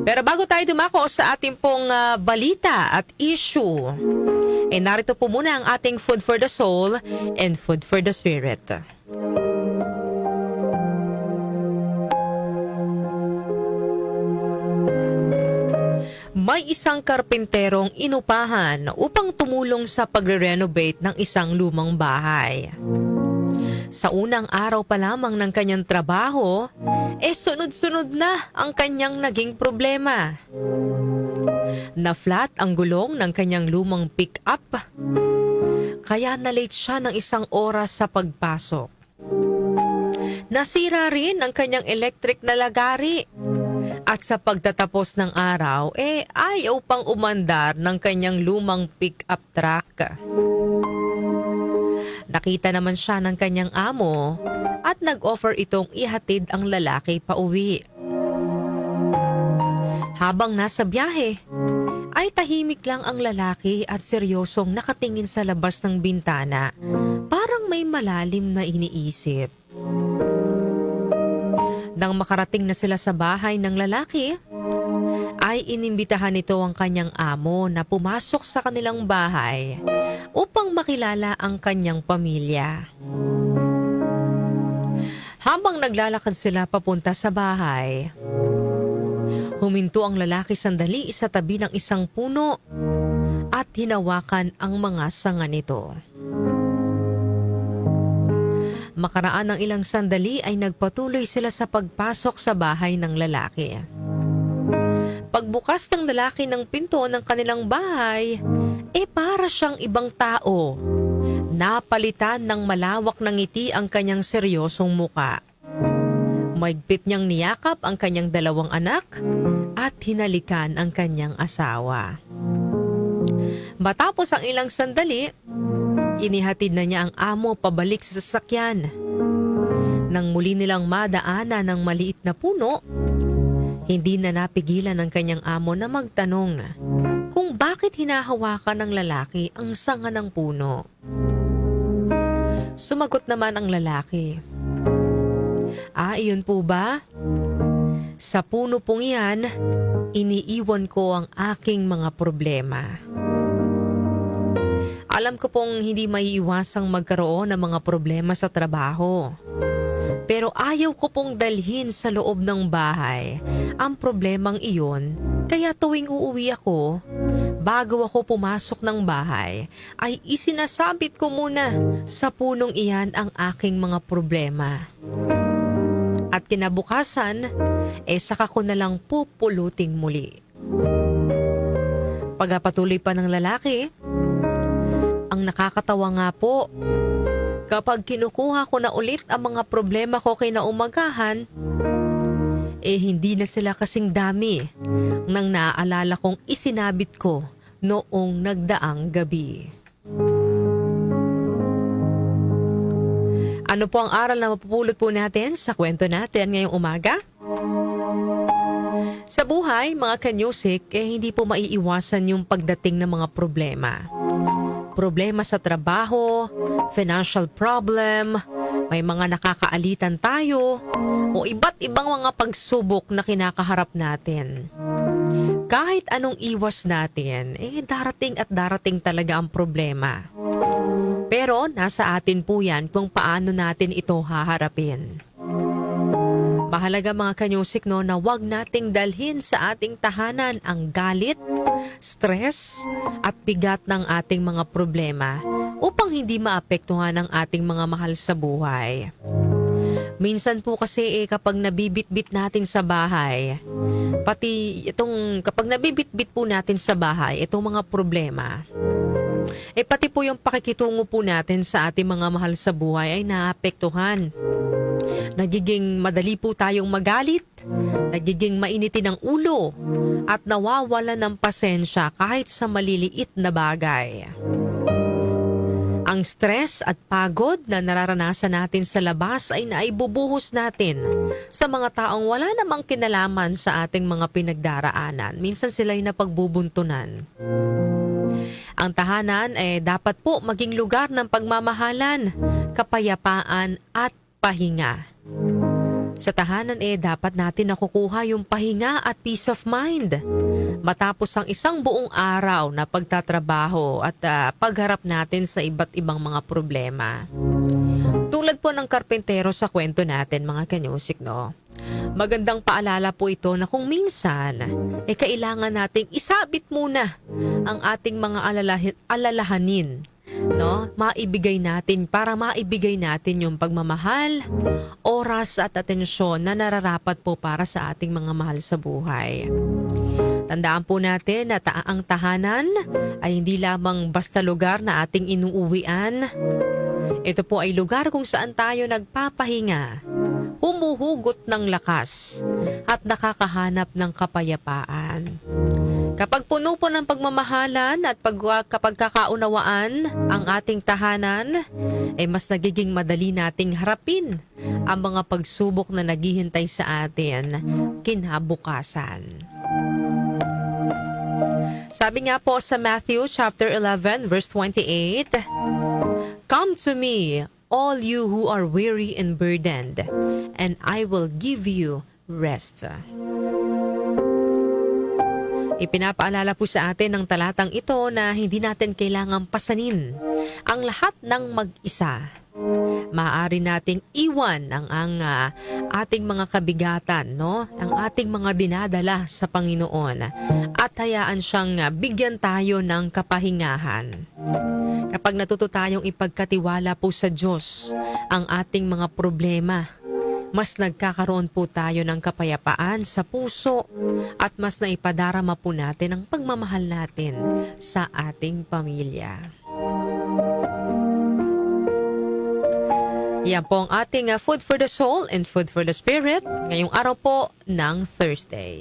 Pero bago tayo dumako sa ating pong balita at issue, narito po muna ang ating food for the soul and food for the spirit. May isang karpenterong inupahan upang tumulong sa pagre-renovate ng isang lumang bahay. Sa unang araw pa lamang ng kanyang trabaho, sunod-sunod na ang kanyang naging problema. Na-flat ang gulong ng kanyang lumang pick-up, kaya na-late siya ng 1 oras sa pagpasok. Nasira rin ang kanyang electric na lagari. At sa pagtatapos ng araw, ayaw pang umandar ng kanyang lumang pick-up truck. Nakita naman siya ng kanyang amo at nag-offer itong ihatid ang lalaki pauwi. Habang nasa biyahe, ay tahimik lang ang lalaki at seryosong nakatingin sa labas ng bintana, parang may malalim na iniisip. Nang makarating na sila sa bahay ng lalaki, ay inimbitahan nito ang kanyang amo na pumasok sa kanilang bahay upang makilala ang kanyang pamilya. Habang naglalakad sila papunta sa bahay, huminto ang lalaki sandali sa tabi ng isang puno at hinawakan ang mga sanga nito. Makaraan ng ilang sandali ay nagpatuloy sila sa pagpasok sa bahay ng lalaki. Pagbukas ng lalaki ng pinto ng kanilang bahay, para siyang ibang tao. Napalitan ng malawak na ngiti ang kanyang seryosong muka. Maigpit niyang niyakap ang kanyang 2 anak at hinalikan ang kanyang asawa. Matapos ang ilang sandali, inihatid na niya ang amo pabalik sa sasakyan. Nang muli nilang madaanan ng maliit na puno, hindi na napigilan ng kanyang amo na magtanong kung bakit hinahawakan ng lalaki ang sanga ng puno. Sumagot naman ang lalaki, iyon po ba? Sa puno pong iyan, iniiwan ko ang aking mga problema. Alam ko pong hindi maiiwasang magkaroon ng mga problema sa trabaho. Pero ayaw ko pong dalhin sa loob ng bahay ang problemang iyon, kaya tuwing uuwi ako, bago ako pumasok ng bahay, ay isinasabit ko muna sa punong iyan ang aking mga problema. At kinabukasan, saka ko na lang pupuluting muli. Pagpatuloy pa ng lalaki, ang nakakatawa nga po, kapag kinukuha ko na ulit ang mga problema ko kinaumagahan, hindi na sila kasing dami nang naaalala kong isinabit ko noong nagdaang gabi. Ano po ang aral na mapupulot po natin sa kwento natin ngayong umaga? Sa buhay, mga kanyusik, hindi po maiiwasan yung pagdating ng mga problema. Problema sa trabaho, financial problem, may mga nakakaalitan tayo, o iba't ibang mga pagsubok na kinakaharap natin. Kahit anong iwas natin, darating at darating talaga ang problema. Pero nasa atin po yan kung paano natin ito haharapin. Mahalaga mga kanyusik na wag nating dalhin sa ating tahanan ang galit, stress at bigat ng ating mga problema upang hindi maapektuhan ang ating mga mahal sa buhay. Minsan po kasi kapag nabibitbit natin sa bahay, pati kapag nabibitbit po natin sa bahay itong mga problema, pati po yung pakikitungo po natin sa ating mga mahal sa buhay ay naapektuhan. Nagiging madali po tayong magalit, nagiging mainitin ang ulo, at nawawala ng pasensya kahit sa maliliit na bagay. Ang stress at pagod na nararanasan natin sa labas ay naibubuhos natin sa mga taong wala namang kinalaman sa ating mga pinagdaraanan. Minsan sila'y napagbubuntunan. Ang tahanan dapat po maging lugar ng pagmamahalan, kapayapaan at pahinga. Sa tahanan dapat natin nakukuha yung pahinga at peace of mind. Matapos ang isang buong araw na pagtatrabaho at pagharap natin sa iba't ibang mga problema. Tulad po ng karpentero sa kwento natin mga kanyusik, no? Magandang paalala po ito na kung minsan, kailangan nating isabit muna ang ating mga alalahanin, no? Maibigay natin para maibigay natin yung pagmamahal, oras at atensyon na nararapat po para sa ating mga mahal sa buhay. Tandaan po natin na ang tahanan ay hindi lamang basta lugar na ating inuuwian. Ito po ay lugar kung saan tayo nagpapahinga, humuhugot ng lakas at nakakahanap ng kapayapaan. Kapag puno po ng pagmamahalan at kapag kakaunawaan ang ating tahanan, mas nagiging madali nating harapin ang mga pagsubok na naghihintay sa atin kinabukasan. Sabi nga po sa Matthew chapter 11 verse 28, "Come to me, all you who are weary and burdened, and I will give you rest." Ipinapaalala po sa atin ng talatang ito na hindi natin kailangang pasanin ang lahat ng mag-isa. Maaari nating iwan ang ating mga kabigatan, no? Ang ating mga dinadala sa Panginoon at hayaan siyang bigyan tayo ng kapahingahan. Kapag natuto tayong ipagkatiwala po sa Diyos ang ating mga problema, mas nagkakaroon po tayo ng kapayapaan sa puso at mas naipadarama po natin ang pagmamahal natin sa ating pamilya. Yan po ang ating food for the soul and food for the spirit ngayong araw po ng Thursday.